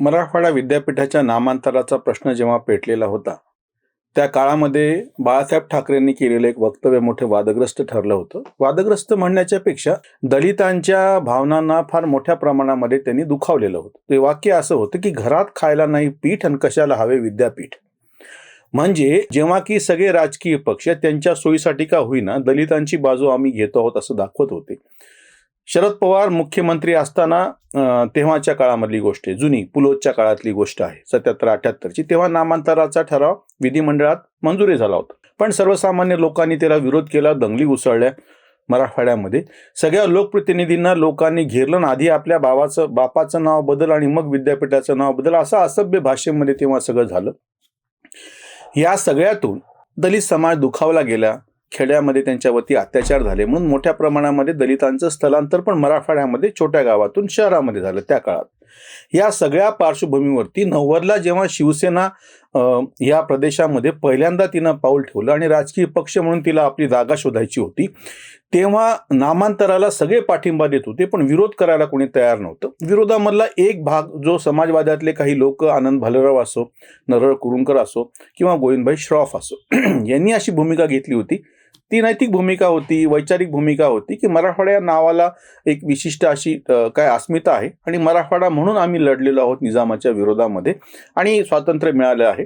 मराठवाडा विद्यापीठाच्या नामांतराचा प्रश्न जेव्हा पेटलेला होता, त्या काळामध्ये बाळासाहेब ठाकरेंनी केलेलं एक वक्तव्य मोठे वादग्रस्त ठरलं होतं. वादग्रस्त म्हणण्याच्या पेक्षा दलितांच्या भावनांना फार मोठ्या प्रमाणामध्ये त्यांनी दुखावलेलं होतं. ते वाक्य असं होतं की घरात खायला नाही पीठ आणि कशाला हवे विद्यापीठ. म्हणजे जेव्हा की सगळे राजकीय पक्ष त्यांच्या सोयीसाठी का होईना दलितांची बाजू आम्ही घेतो आहोत असं दाखवत होते. शरद पवार मुख्यमंत्री असताना तेव्हाच्या काळामधली गोष्ट आहे, जुनी पुलोच्या काळातली गोष्ट आहे, 77-78ची. तेव्हा नामांतराचा ठराव विधिमंडळात मंजुरी झाला होता, पण सर्वसामान्य लोकांनी त्याला विरोध केला, दंगली उसळल्या मराठवाड्यामध्ये. सगळ्या लोकप्रतिनिधींना लोकांनी घेरलं, आधी आपल्या बापाचं नाव बदल आणि मग विद्यापीठाचं नाव बदल, असं असभ्य भाषेमध्ये तेव्हा सगळं झालं. या सगळ्यातून दलित समाज दुखावला गेला, खेड्यामध्ये त्यांच्यावरती अत्याचार झाले, म्हणून मोठ्या प्रमाणामध्ये दलितांचं स्थलांतर पण मराठवाड्यामध्ये छोट्या गावातून शहरामध्ये झालं त्या काळात. या सगळ्या पार्श्वभूमीवरती 90ला जेव्हा शिवसेना या प्रदेशामध्ये पहिल्यांदा तिनं पाऊल ठेवलं आणि राजकीय पक्ष म्हणून तिला आपली जागा शोधायची होती, तेव्हा नामांतराला सगळे पाठिंबा देत होते, पण विरोध करायला कोणी तयार नव्हतं. विरोधामधला एक भाग जो समाजवादातले काही लोक, आनंद भालेराव असो, नरहर कुरुंकर असो किंवा गोविंदभाई श्रॉफ असो, यांनी अशी भूमिका घेतली होती. ती नैतिक भूमिका होती, वैचारिक भूमिका होती की मराठवाडा या नावाला एक विशिष्ट अशी काय अस्मिता आहे आणि मराठवाडा म्हणून आम्ही लढलेलो आहोत निजामाच्या विरोधामध्ये आणि स्वातंत्र्य मिळालं आहे.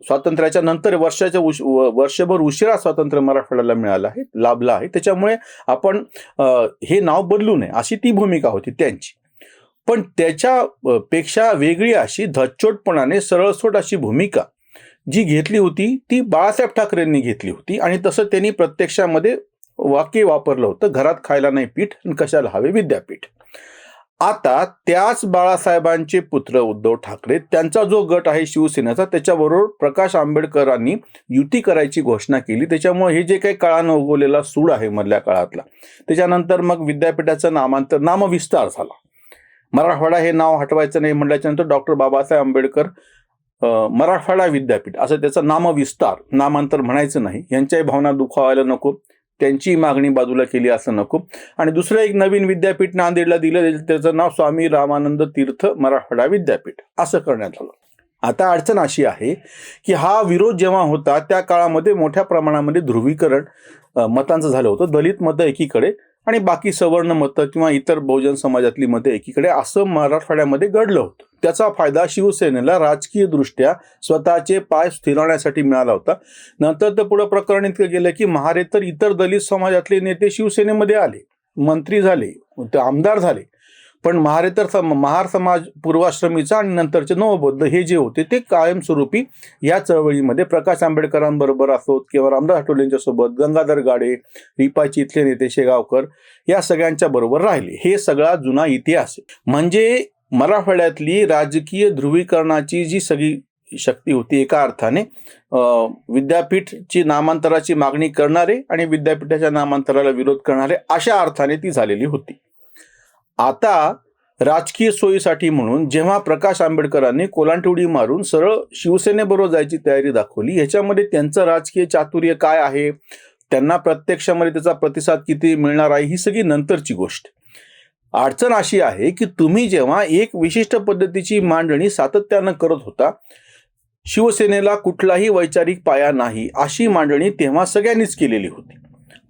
स्वातंत्र्याच्या नंतर वर्षभर उशिरा स्वातंत्र्य मराठवाड्याला मिळालं आहे, लाभलं आहे, त्याच्यामुळे आपण हे नाव बदलू नये अशी ती भूमिका होती त्यांची. पण त्याच्यापेक्षा वेगळी अशी धच्चोटपणाने सरळसोट अशी भूमिका जी घेतली होती ती बाळासाहेब ठाकरेंनी घेतली होती आणि तसं त्यांनी प्रत्यक्षामध्ये वाक्य वापरलं होतं, घरात खायला नाही पीठ आणि कशाला हवे विद्यापीठ. आता त्याच बाळासाहेबांचे पुत्र उद्धव ठाकरे, त्यांचा जो गट आहे शिवसेनेचा, त्याच्याबरोबर प्रकाश आंबेडकरांनी युती करायची घोषणा केली. त्याच्यामुळे हे जे काही काळानं उगवलेला सूड आहे मधल्या काळातला, त्याच्यानंतर मग विद्यापीठाचं नामविस्तार झाला. मराठवाडा हे नाव हटवायचं नाही म्हटल्याच्या नंतर डॉक्टर बाबासाहेब आंबेडकर मराठवाडा विद्यापीठ असं त्याचं नामविस्तार, नामांतर म्हणायचं नाही, यांच्याही भावना दुखावायला नको, त्यांची मागणी बाजूला केली असं नको. आणि दुसरं एक नवीन विद्यापीठ नांदेडला दिलं, त्याचं नाव स्वामी रामानंद तीर्थ मराठवाडा विद्यापीठ असं करण्यात आलं. आता अडचण अशी आहे की हा विरोध जेव्हा होता त्या काळामध्ये मोठ्या प्रमाणामध्ये ध्रुवीकरण मतांचं झालं होतं. दलित मतं एकीकडे आणि बाकी सवर्ण मतं किंवा इतर बहुजन समाजातली मतं एकीकडे, असं मराठवाड्यामध्ये घडलं होतं. त्याचा फायदा शिवसेनेला राजकीय दृष्ट्या स्वतःचे पाय स्थिरवण्यासाठी मिळाला होता. नंतर तर पुढं प्रकरण इतकं गेलं की महारेतर इतर दलित समाजातले नेते शिवसेनेमध्ये आले, मंत्री झाले, ते आमदार झाले, पण महार समाज पूर्वाश्रमीचा आणि नंतरचे नवबौद्ध हे जे होते ते कायमस्वरूपी या चळवळीमध्ये प्रकाश आंबेडकरांबरोबर असोत किंवा रामदास आठवलेंच्या सोबत, गंगाधर गाडे, रिपाईचे इथले नेते शेगावकर, या सगळ्यांच्या बरोबर राहिले. हे सगळा जुना इतिहास आहे. म्हणजे मराठवाड्यातली राजकीय ध्रुवीकरणाची जी सगळी शक्ती होती, एका अर्थाने विद्यापीठची नामांतराची मागणी करणारे आणि विद्यापीठाच्या नामांतराला विरोध करणारे, अशा अर्थाने ती झालेली होती. आता राजकीय सोयीसाठी म्हणून जेव्हा प्रकाश आंबेडकरांनी कोलांटुडी मारून सरळ शिवसेनेबरोबर जायची तयारी दाखवली, ह्याच्यामध्ये त्यांचं राजकीय चातुर्य काय आहे, त्यांना प्रत्यक्षामध्ये त्याचा प्रतिसाद किती मिळणार आहे, ही सगळी नंतरची गोष्ट. अडचण अशी आहे की तुम्ही जेव्हा एक विशिष्ट पद्धतीची मांडणी सातत्यानं करत होता, शिवसेनेला कुठलाही वैचारिक पाया नाही अशी मांडणी तेव्हा सगळ्यांनीच केलेली होती.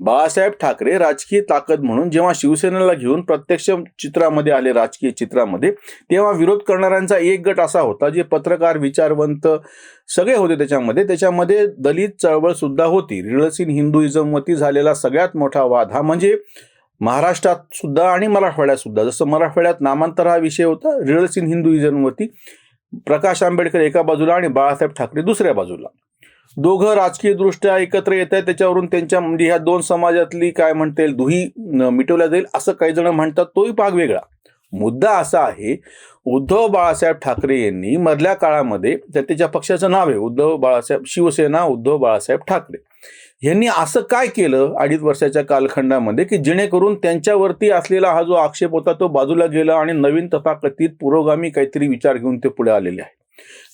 बाळासाहेब ठाकरे राजकीय ताकद म्हणून जेव्हा शिवसेनेला घेऊन प्रत्यक्ष चित्रामध्ये आले, राजकीय चित्रामध्ये, तेव्हा विरोध करणाऱ्यांचा एक गट असा होता, जे पत्रकार, विचारवंत सगळे होते त्याच्यामध्ये दलित चळवळ सुद्धा होती. रिडल्स इन हिंदुइझमवरती झालेला सगळ्यात मोठा वाद हा म्हणजे महाराष्ट्रात सुद्धा आणि मराठवाड्यात सुद्धा, जसं मराठवाड्यात नामांतर हा विषय होता, रिडल्स इन हिंदुइझमवरती प्रकाश आंबेडकर एका बाजूला आणि बाळासाहेब ठाकरे दुसऱ्या बाजूला, दोघं राजकीय दृष्ट्या एकत्र येत आहेत. त्याच्यावरून त्यांच्या म्हणजे ह्या दोन समाजातली काय म्हणता येईल दुही मिटवल्या जाईल असं काही जण म्हणतात, तोही भाग वेगळा. मुद्दा असा आहे, उद्धव बाळासाहेब ठाकरे यांनी मधल्या काळामध्ये, त्याच्या पक्षाचं नाव आहे शिवसेना उद्धव बाळासाहेब ठाकरे, यांनी असं काय केलं 2.5 वर्षाच्या कालखंडामध्ये की जेणेकरून त्यांच्यावरती असलेला हा जो आक्षेप होता तो बाजूला गेला आणि नवीन तथाकथित पुरोगामी काहीतरी विचार घेऊन ते पुढे आलेले आहे.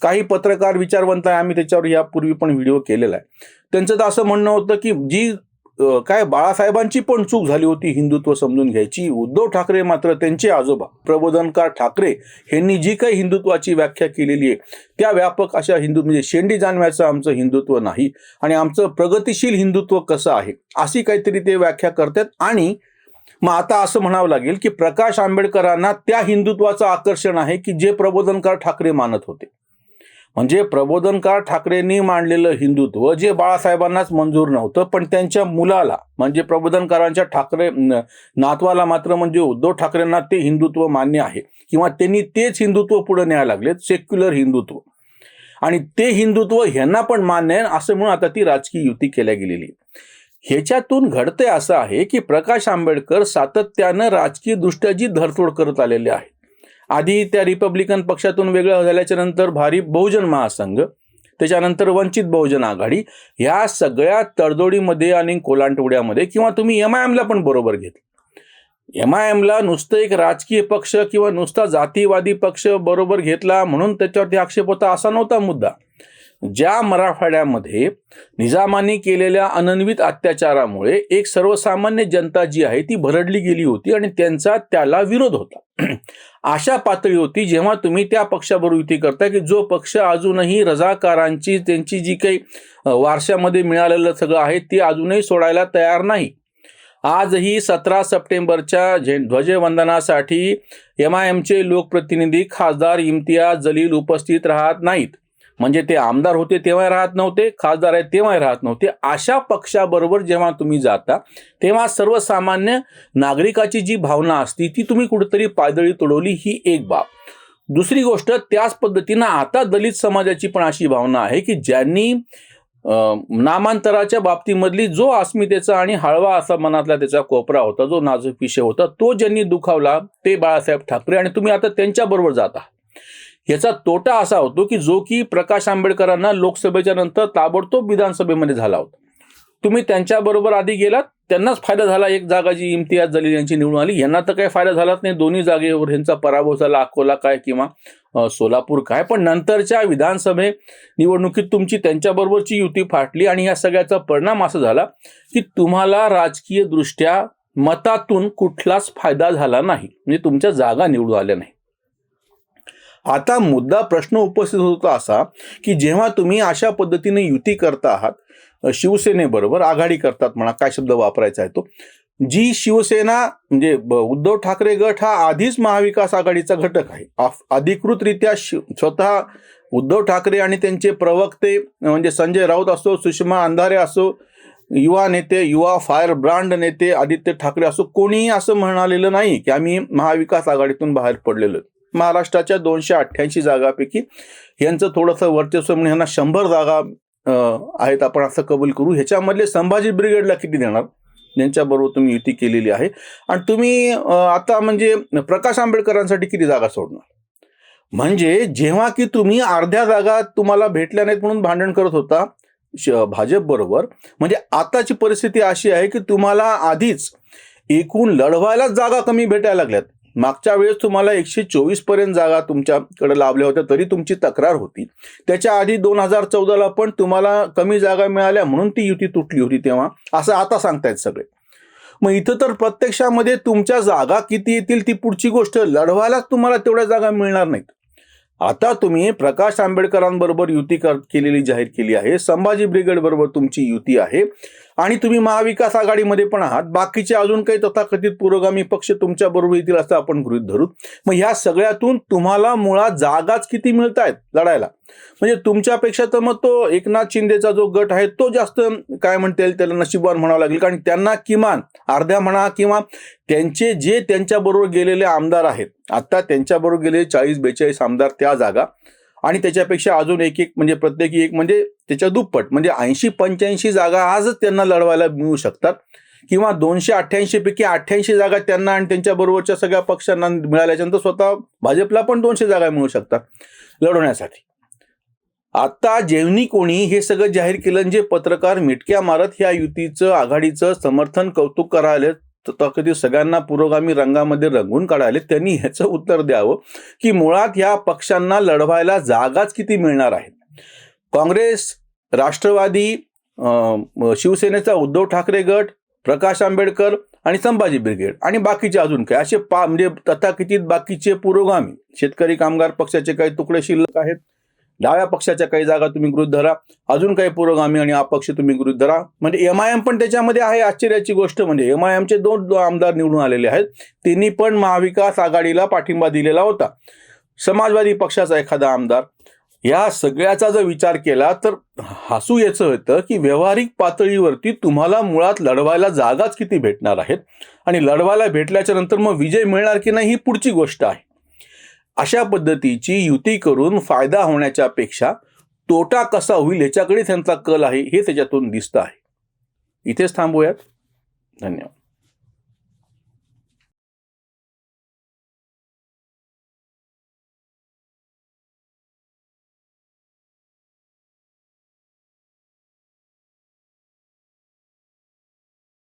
काही पत्रकार, विचारवंत आहे, आम्ही त्याच्यावर यापूर्वी पण व्हिडिओ केलेला आहे, त्यांचं तर असं म्हणणं होतं की जी काय बाळासाहेबांची पण चूक झाली होती हिंदुत्व समजून घ्यायची. उद्धव ठाकरे मात्र त्यांचे आजोबा प्रबोधनकार ठाकरे यांनी जी काही हिंदुत्वाची व्याख्या केलेली आहे त्या व्यापक अशा हिंदू म्हणजे शेंडी जाणव्याचं आमचं हिंदुत्व नाही आणि आमचं प्रगतिशील हिंदुत्व कसं आहे अशी काहीतरी ते व्याख्या करतात. आणि मग आता असं म्हणावं लागेल की प्रकाश आंबेडकरांना त्या हिंदुत्वाचं आकर्षण आहे की जे प्रबोधनकार ठाकरे मानत होते. म्हणजे प्रबोधनकार ठाकरेंनी मांडलेलं हिंदुत्व जे बाळासाहेबांनाच मंजूर नव्हतं, पण त्यांच्या मुलाला म्हणजे प्रबोधनकारांच्या ठाकरे नातवाला मात्र म्हणजे उद्धव ठाकरेंना ते हिंदुत्व मान्य आहे किंवा त्यांनी तेच हिंदुत्व पुढे न्यायला लागलेत, सेक्युलर हिंदुत्व. आणि ते हिंदुत्व ह्यांना पण मान्य आहे असं म्हणून आता ती राजकीय युती केल्या गेलेली. ह्याच्यातून घडते असं आहे की प्रकाश आंबेडकर सातत्यानं राजकीय दृष्ट्या जी धरतोड करत आलेले आहे. आधी त्या रिपब्लिकन पक्षातून वेगळं झाल्याच्या नंतर भारिप बहुजन महासंघ, त्याच्यानंतर वंचित बहुजन आघाडी, ह्या सगळ्या तडजोडीमध्ये आणि कोलांटवड्यामध्ये किंवा तुम्ही MIM ला पण बरोबर घेतलं. MIM ला नुसतं एक राजकीय पक्ष किंवा नुसता जातीवादी पक्ष बरोबर घेतला म्हणून त्याच्यावरती आक्षेप होता असा नव्हता मुद्दा. ज्या मराठवाड्यामध्ये निजामाने केलेल्या अनन्वित अत्याचारामुळे एक सर्वसामान्य जनता जी आहे ती भरडली गेली होती आणि त्यांचा त्याला विरोध होता. अशा पातळी होती जेव्हा तुम्ही त्या पक्षाबरोबर युती करता की जो पक्ष अजूनही रजाकारांची त्यांची जी काही वारशामध्ये मिळालेलं सगळं आहे ते अजूनही सोडायला तयार नाही. आजही 17 सप्टेंबरच्या ध्वजवंदनासाठी MIMचे लोकप्रतिनिधी खासदार इम्तियाज जलील उपस्थित राहत नाहीत. म्हणजे ते आमदार होते तेव्हा राहत नव्हते, खासदार आहेत तेव्हा राहत नव्हते. अशा पक्षाबरोबर जेव्हा तुम्ही जाता तेव्हा सर्वसामान्य नागरिकाची जी भावना असती ती तुम्ही कुठेतरी पायदळी तुडवली, ही एक बाब. दुसरी गोष्ट, त्याच पद्धतीनं आता दलित समाजाची पण अशी भावना आहे की ज्यांनी नामांतराच्या बाबतीमधली जो अस्मितेचा आणि हळवा असा मनातला त्याचा कोपरा होता, जो नाजूक विषय होता, तो ज्यांनी दुखावला ते बाळासाहेब ठाकरे आणि तुम्ही आता त्यांच्याबरोबर जाता. याचा तोटा असा होतो की जो की प्रकाश आंबेडकरांना लोकसभेच्या नंतर ताबडतोब विधानसभेमध्ये झाला होता. तुम्ही त्यांच्याबरोबर आधी गेलात, त्यांनाच फायदा झाला. एक जागा जी इम्तियाज जलील यांची निवडून आली, यांना तर काही फायदा झालाच नाही. दोन्ही जागेवर यांचा पराभव झाला, अकोला काय किंवा सोलापूर काय. पण नंतरच्या विधानसभे निवडणुकीत तुमची त्यांच्याबरोबरची युती फाटली आणि या सगळ्याचा परिणाम असा झाला की तुम्हाला राजकीय दृष्ट्या मतातून कुठलाच फायदा झाला नाही, म्हणजे तुमच्या जागा निवडून आल्या नाही. आता मुद्दा प्रश्न उपस्थित होतो असा की जेव्हा तुम्ही अशा पद्धतीने युती करता आहात, शिवसेनेबरोबर आघाडी करतात म्हणा, काय शब्द वापरायचा आहे तो, जी शिवसेना म्हणजे उद्धव ठाकरे गट हा आधीच महाविकास आघाडीचा घटक आहे. अधिकृतरित्या स्वतः उद्धव ठाकरे आणि त्यांचे प्रवक्ते म्हणजे संजय राऊत असो, सुषमा अंधारे असो, युवा नेते, युवा फायर ब्रांड नेते आदित्य ठाकरे असो, कोणीही असं म्हणालेलं नाही की आम्ही महाविकास आघाडीतून बाहेर पडलेलो. महाराष्ट्राच्या 288 जागापैकी यांचं थोडंसं वर्चस्व म्हणून यांना 100 जागा आहेत आपण असं कबूल करू. ह्याच्यामधले संभाजी ब्रिगेडला किती देणार, यांच्याबरोबर तुम्ही युती केलेली आहे. आणि तुम्ही आता म्हणजे प्रकाश आंबेडकरांसाठी किती जागा सोडणार. म्हणजे जेव्हा की तुम्ही अर्ध्या जागा तुम्हाला भेटल्या नाहीत म्हणून भांडण करत होता भाजप बरोबर, म्हणजे आताची परिस्थिती अशी आहे की तुम्हाला आधीच एकूण लढवायलाच जागा कमी भेटायला लागल्यात. मागच्या वेळेस तुम्हाला 124 पर्यंत जागा तुमच्याकडे लाभल्या होत्या तरी तुमची तक्रार होती. त्याच्या आधी 2014ला पण तुम्हाला कमी जागा मिळाल्या म्हणून ती युती तुटली होती तेव्हा, असं आता सांगतायत सगळे. मग इथं तर प्रत्यक्षामध्ये तुमच्या जागा किती येतील ती पुढची गोष्ट, लढवायलाच तुम्हाला तेवढ्या जागा मिळणार नाहीत. आता तुम्ही प्रकाश आंबेडकरांबरोबर युती केलेली जाहीर केली आहे, संभाजी ब्रिगेड बरोबर तुमची युती आहे आणि तुम्ही महाविकास आघाडीमध्ये पण आहात. बाकीचे अजून काही तथाकथित पुरोगामी पक्ष तुमच्या बरोबर येतील असं आपण गृहीत धरू. मग ह्या सगळ्यातून तुम्हाला मुळात जागाच किती मिळत आहेत लढायला. म्हणजे तुमच्यापेक्षा तर मग तो एकनाथ शिंदेचा जो गट आहे तो जास्त काय म्हणता येईल त्याला नशीबवान म्हणावं लागेल, कारण त्यांना किमान अर्ध्या म्हणा किंवा त्यांचे जे त्यांच्याबरोबर गेलेले आमदार आहेत, आता त्यांच्याबरोबर गेलेले 40-42 आमदार त्या जागा आणि त्याच्यापेक्षा अजून एक म्हणजे प्रत्येकी एक म्हणजे त्याच्या दुप्पट म्हणजे 80-85 जागा आजच त्यांना लढवायला मिळू शकतात किंवा 288 पैकी 88 जागा त्यांना आणि त्यांच्याबरोबरच्या सगळ्या पक्षांना मिळाल्याच्यानंतर स्वतः भाजपला पण 200 जागा मिळू शकतात लढवण्यासाठी. आता जेवणी कोणी हे सगळं जाहीर केलं, जे पत्रकार मिटक्या मारत ह्या युतीचं आघाडीचं समर्थन कौतुक करायला कधी सगळ्यांना पुरोगामी रंगामध्ये रंगून काढायले, त्यांनी ह्याचं उत्तर द्यावं की मुळात ह्या पक्षांना लढवायला जागाच किती मिळणार आहेत. काँग्रेस, राष्ट्रवादी शिवसेनेचा उद्धव ठाकरे गट, प्रकाश आंबेडकर आणि संभाजी ब्रिगेड आणि बाकीचे अजून काय असे म्हणजे तथाकथित बाकीचे पुरोगामी शेतकरी कामगार पक्षाचे काही तुकडे शिल्लक आहेत, डाव्या पक्षाच्या काही जागा तुम्ही गृहीत धरा, अजून काही पुरोगामी आणि अपक्ष तुम्ही गृहीत धरा. म्हणजे MIM पण त्याच्यामध्ये आहे. आश्चर्याची गोष्ट म्हणजे MIMचे 2 आमदार निवडून आलेले आहेत. त्यांनी पण महाविकास आघाडीला पाठिंबा दिलेला होता. समाजवादी पक्षाचा एखादा आमदार. या सगळ्याचा जर विचार केला तर हसू याचं होतं की व्यावहारिक पातळीवरती तुम्हाला मुळात लढवायला जागाच किती भेटणार आहेत आणि लढवायला भेटल्याच्या नंतर मग विजय मिळणार की नाही ही पुढची गोष्ट आहे. अशा पद्धतीची युती करून फायदा होण्याच्या पेक्षा तोटा कसा होईल याच्याकडे त्यांचा कल आहे हे त्याच्यातून दिसतं आहे. इथेच थांबूयात. धन्यवाद.